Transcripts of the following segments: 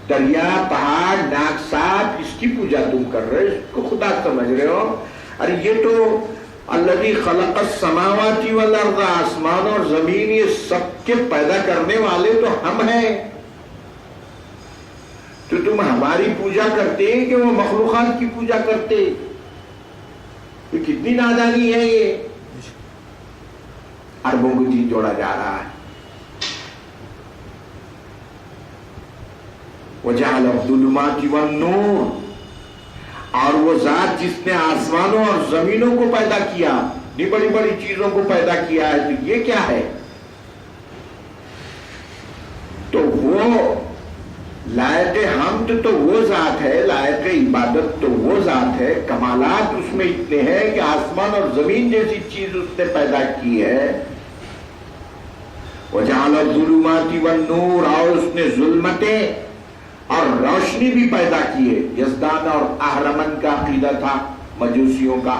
دریا، پہاڑ، ناگ سانپ، اس کی پوجا تم کر رہے ہو، اس کو خدا سمجھ رہے ہو. ارے یہ تو الذی خلق السماوات والارض، آسمان اور زمین یہ سب کے پیدا کرنے والے تو ہم ہیں. تو تم ہماری پوجا کرتے ہیں کہ وہ مخلوقات کی پوجا کرتے؟ یہ کتنی نادانی ہے. یہ اربوں کو جی جوڑا جا رہا ہے. وجعل الظلمات والنور، اور وہ ذات جس نے آسمانوں اور زمینوں کو پیدا کیا، بڑی بڑی چیزوں کو پیدا کیا ہے، تو یہ کیا ہے؟ تو وہ لائق حمد تو وہ ذات ہے، لائق عبادت تو وہ ذات ہے. کمالات اس میں اتنے ہیں کہ آسمان اور زمین جیسی چیز اس نے پیدا کی ہے. وجعل الظلمات والنور، اور اس نے ظلمتیں اور روشنی بھی پیدا کی ہے. یزدان اور اہرمن کا عقیدہ تھا مجوسیوں کا.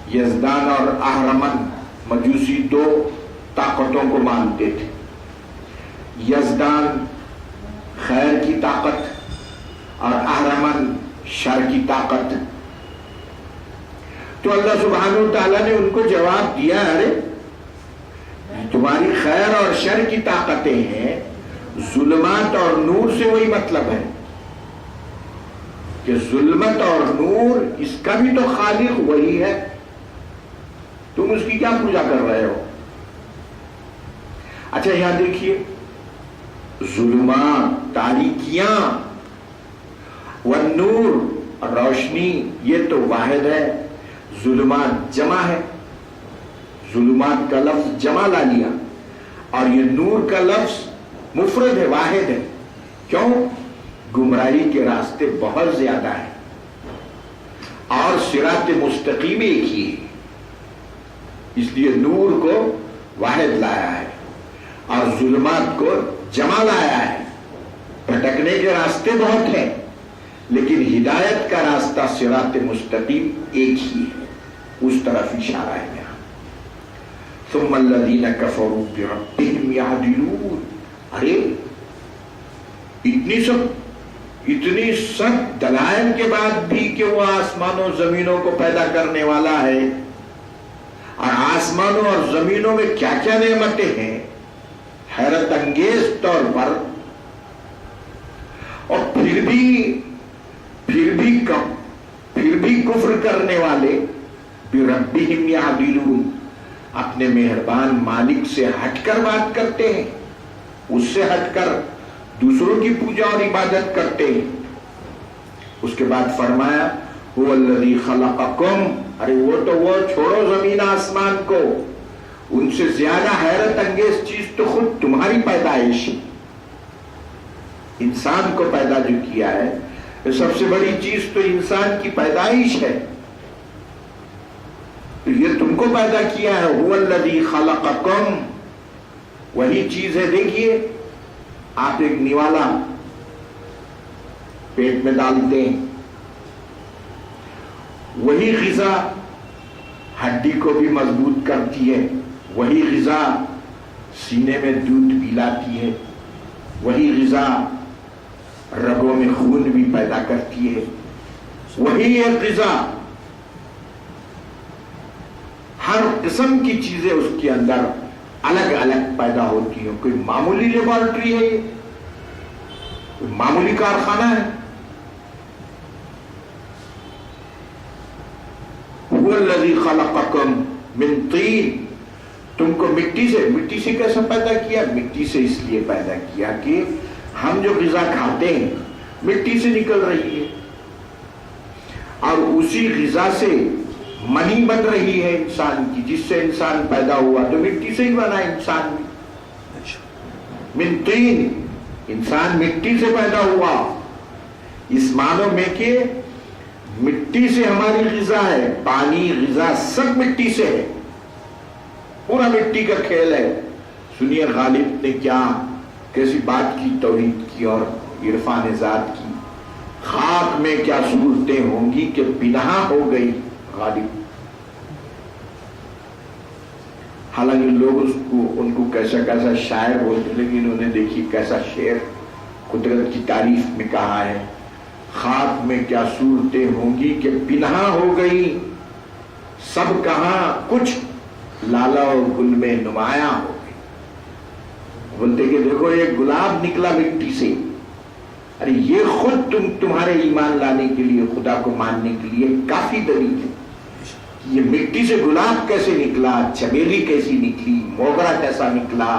یزدان اور اہرمن مجوسی دو طاقتوں کو مانتے تھے. یزدان خیر کی طاقت اور اہرمن شر کی طاقت. تو اللہ سبحانہ وتعالیٰ نے ان کو جواب دیا، ارے تمہاری خیر اور شر کی طاقتیں ہیں، ظلمات اور نور سے وہی مطلب ہے کہ ظلمت اور نور اس کا بھی تو خالق وہی ہے، تم اس کی کیا پوجا کر رہے ہو؟ اچھا یہاں دیکھیے، ظلمات تاریکیاں، والنور روشنی، یہ تو واحد ہے. ظلمات جمع ہے، ظلمات کا لفظ جمع لا لیا، اور یہ نور کا لفظ مفرد ہے، واحد ہے. کیوں؟ گمراہی کے راستے بہت زیادہ ہیں اور صراط مستقیم ایک ہی ہے، اس لیے نور کو واحد لایا ہے اور ظلمات کو جمع لایا ہے. بھٹکنے کے راستے بہت ہیں لیکن ہدایت کا راستہ صراط مستقیم ایک ہی ہے، اس طرف اشارہ ہے یہاں. ثم الذین کفروا بربہم یعدلون. ارے اتنی سخت دلائل کے بعد بھی کہ وہ آسمانوں زمینوں کو پیدا کرنے والا ہے، اور آسمانوں اور زمینوں میں کیا کیا نعمتیں ہیں حیرت انگیز طور پر، اور پھر بھی کفر کرنے والے بربہم یعدلون، اپنے مہربان مالک سے ہٹ کر بات کرتے ہیں، اس سے ہٹ کر دوسروں کی پوجا اور عبادت کرتے ہیں. اس کے بعد فرمایا هو الذی خلقکم. ارے وہ چھوڑو زمین آسمان کو، ان سے زیادہ حیرت انگیز چیز تو خود تمہاری پیدائش. انسان کو پیدا جو کیا ہے، سب سے بڑی چیز تو انسان کی پیدائش ہے. یہ تم کو پیدا کیا ہے. هو الذی خلقکم، وہی چیز ہے. دیکھیے آپ ایک نوالا پیٹ میں ڈالتے ہیں، وہی غذا ہڈی کو بھی مضبوط کرتی ہے، وہی غذا سینے میں دودھ پلاتی ہے، وہی غذا رگوں میں خون بھی پیدا کرتی ہے، وہی ایک غذا ہر قسم کی چیزیں اس کے اندر الگ الگ پیدا ہوتی ہیں. کوئی معمولی لیبارٹری ہے، کوئی معمولی کارخانہ ہے. هو الذی خلقکم من طین، تم کو مٹی سے کیسے پیدا کیا؟ مٹی سے اس لیے پیدا کیا کہ ہم جو غذا کھاتے ہیں مٹی سے نکل رہی ہے، اور اسی غذا سے منی بن رہی ہے انسان کی، جس سے انسان پیدا ہوا تو مٹی سے ہی بنا انسان بھی. من طین، انسان مٹی سے پیدا ہوا، اس معنی میں کہ مٹی سے ہماری غذا ہے، پانی غذا سب مٹی سے ہے، پورا مٹی کا کھیل ہے. سنیے غالب نے کیسی بات کی، توحید کی اور عرفان ذات کی. خاک میں کیا صورتیں ہوں گی کہ پنہا ہو گئی غالب. حالانکہ لوگ ان کو کیسا شاعر بولتے، لیکن انہیں دیکھی کیسا شعر قدرت کی تعریف میں کہا ہے خاک میں کیا صورتیں ہوں گی کہ پنہا ہو گئی سب کہاں کچھ لالا اور گل میں نمایاں ہو گئی. بولتے کہ دیکھو یہ گلاب نکلا مٹی سے، ارے یہ خود تمہارے ایمان لانے کے لیے، خدا کو ماننے کے لیے کافی دلیل ہے. یہ مٹی سے گلاب کیسے نکلا، چمیلی کیسی نکلی، موگرا کیسا نکلا،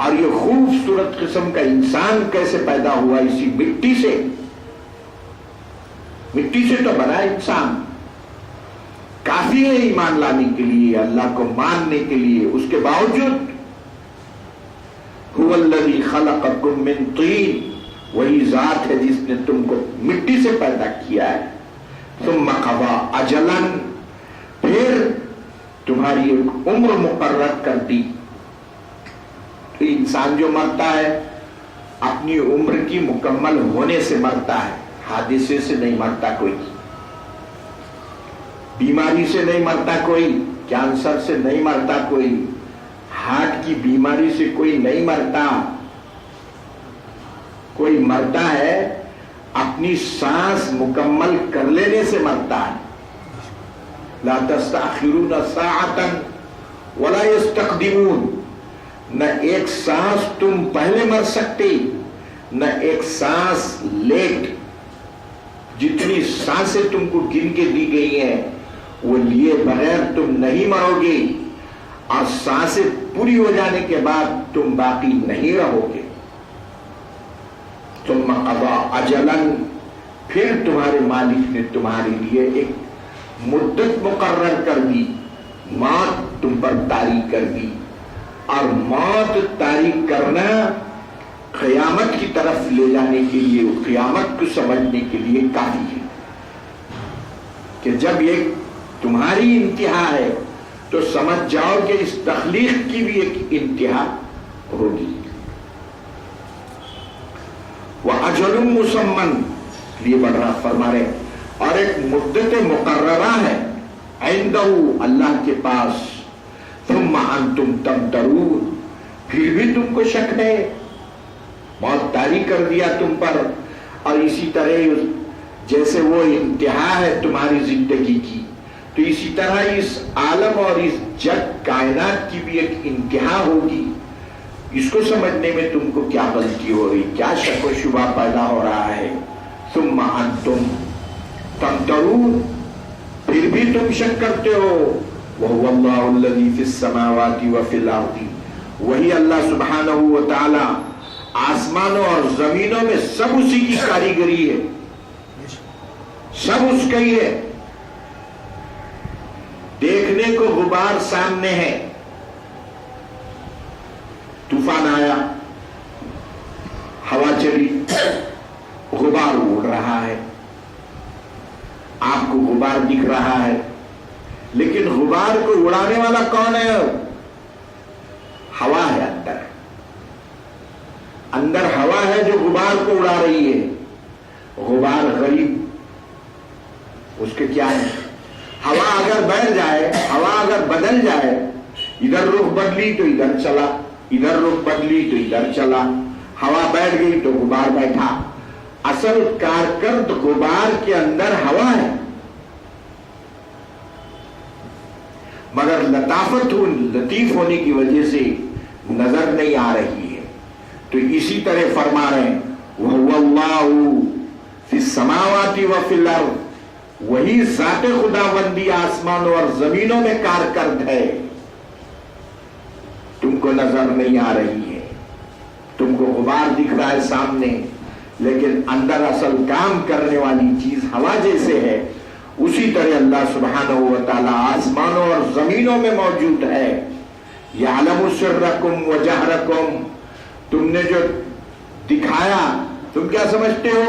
اور یہ خوبصورت قسم کا انسان کیسے پیدا ہوا اسی مٹی سے. مٹی سے تو بنا انسان کافی ہے ایمان لانے کے لیے، اللہ کو ماننے کے لیے. اس کے باوجود هو الذی خلقکم من طین، وہی ذات ہے جس نے تم کو مٹی سے پیدا کیا ہے. ثم قضى اجلا، پھر تمہاری ایک عمر مقرر کر دی. تو انسان جو مرتا ہے اپنی عمر کی مکمل ہونے سے مرتا ہے، حادثے سے نہیں مرتا کوئی، بیماری سے نہیں مرتا کوئی، کینسر سے نہیں مرتا کوئی، ہارٹ کی بیماری سے کوئی نہیں مرتا. کوئی مرتا ہے اپنی سانس مکمل کر لینے سے مرتا ہے. لا تستأخرون ساعة ولا يستقدمون، نہ ایک سانس تم پہلے مر سکتے نہ ایک سانس لیٹ. جتنی سانسیں تم کو گن کے دی گئی ہیں وہ لیے بغیر تم نہیں مرو گے، اور سانسیں پوری ہو جانے کے بعد تم باقی نہیں رہو گے. ثم قضى اجلا، پھر تمہارے مالک نے تمہارے لیے ایک مدت مقرر کر دی، موت تم پر طاری کر دی. اور موت طاری کرنا قیامت کی طرف لے جانے کے لیے، قیامت کو سمجھنے کے لیے کافی ہے کہ جب یہ تمہاری انتہا ہے تو سمجھ جاؤ کہ اس تخلیق کی بھی ایک انتہا ہوگی. وَأَجَلٌ مُّسَمًّى، لیے بڑھ رہا فرما رہے، اور ایک مدت مقررہ ہے عندہ، اللہ کے پاس. ثم انتم تمترون، پھر بھی تم کو شک ہے، بہت طاری کر دیا تم پر. اور اسی طرح جیسے وہ انتہا ہے تمہاری زندگی کی، تو اسی طرح اس عالم اور اس جگ کائنات کی بھی ایک انتہا ہوگی. اس کو سمجھنے میں تم کو کیا غلطی ہو رہی، کیا شک و شبہ پیدا ہو رہا ہے. ثم انتم تمترون، پھر بھی تم شک کرتے ہو. وَهُوَ اللَّهُ الَّذِي فِي السَّمَاوَاتِ وَفِي الْأَرْضِ، وہی اللہ سبحانہ و تعالی آسمانوں اور زمینوں میں سب اسی کی کاریگری ہے، سب اس کا ہی ہے. دیکھنے کو غبار سامنے ہے، طوفان آیا، ہوا چلی، غبار اڑ رہا ہے، آپ کو غبار دکھ رہا ہے، لیکن غبار کو اڑانے والا کون ہے؟ ہوا ہے اندر، اندر ہوا ہے جو غبار کو اڑا رہی ہے. غبار غریب، اس کے کیا ہے؟ ہوا اگر بیٹھ جائے، ہوا اگر بدل جائے، ادھر رخ بدلی تو ادھر چلا، ادھر رخ بدلی تو ادھر چلا، ہوا بیٹھ گئی تو غبار بیٹھا. اصل کارکرد غبار کے اندر ہوا ہے، مگر لطیف ہونے کی وجہ سے نظر نہیں آ رہی ہے. تو اسی طرح فرما رہے ہیں وَهُوَ اللَّهُ فِي السَّمَاوَاتِ وَفِي الْأَرْضِ، وہی ذات خداوندی آسمانوں اور زمینوں میں کارکرد ہے. تم کو نظر نہیں آ رہی ہے، تم کو غبار دکھ رہا ہے سامنے، لیکن اندر اصل کام کرنے والی چیز ہوا جیسے ہے، اسی طرح اللہ سبحانہ و تعالی آسمانوں اور زمینوں میں موجود ہے. یعلم سرکم و جہرکم، تم نے جو دکھایا، تم کیا سمجھتے ہو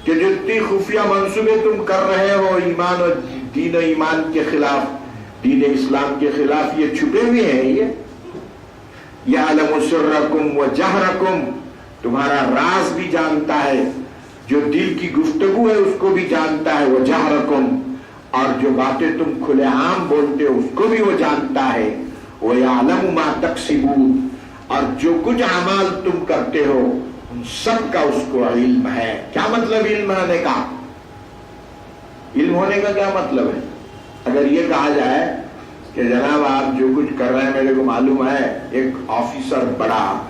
کہ جتنی خفیہ منصوبے تم کر رہے ہو ایمان اور دین و ایمان کے خلاف، دین اسلام کے خلاف، یہ چھپے ہوئے ہیں. یہ یعلم سرکم و جہرکم، تمہارا راز بھی جانتا ہے، جو دل کی گفتگو ہے اس کو بھی جانتا ہے. وہ جہرکم، اور جو باتیں تم کھلے عام بولتے ہو اس کو بھی وہ جانتا ہے. وہ یعلم ما تکسبون، اور جو کچھ اعمال تم کرتے ہو ان سب کا اس کو علم ہے. کیا مطلب علم ہونے کا؟ علم ہونے کا کیا مطلب ہے؟ اگر یہ کہا جائے کہ جناب آپ جو کچھ کر رہے ہیں میرے کو معلوم ہے، ایک آفیسر بڑا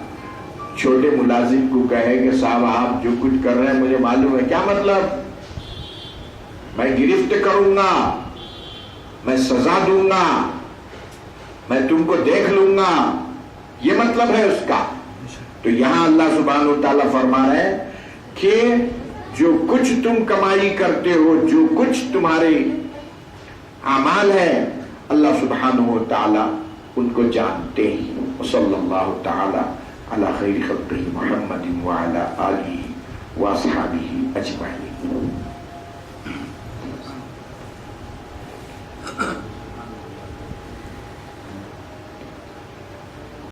چھوٹے ملازم کو کہے کہ صاحب آپ جو کچھ کر رہے ہیں مجھے معلوم ہے، کیا مطلب؟ میں گرفت کروں گا، میں سزا دوں گا، میں تم کو دیکھ لوں گا، یہ مطلب ہے اس کا. تو یہاں اللہ سبحانہ و تعالیٰ فرما رہے ہیں کہ جو کچھ تم کمائی کرتے ہو، جو کچھ تمہارے اعمال ہے، اللہ سبحانہ و تعالیٰ ان کو جانتے ہیں. صلی اللہ تعالیٰ علی خیر خلقہ محمد وعلی آلہ واصحابہ اجمعین.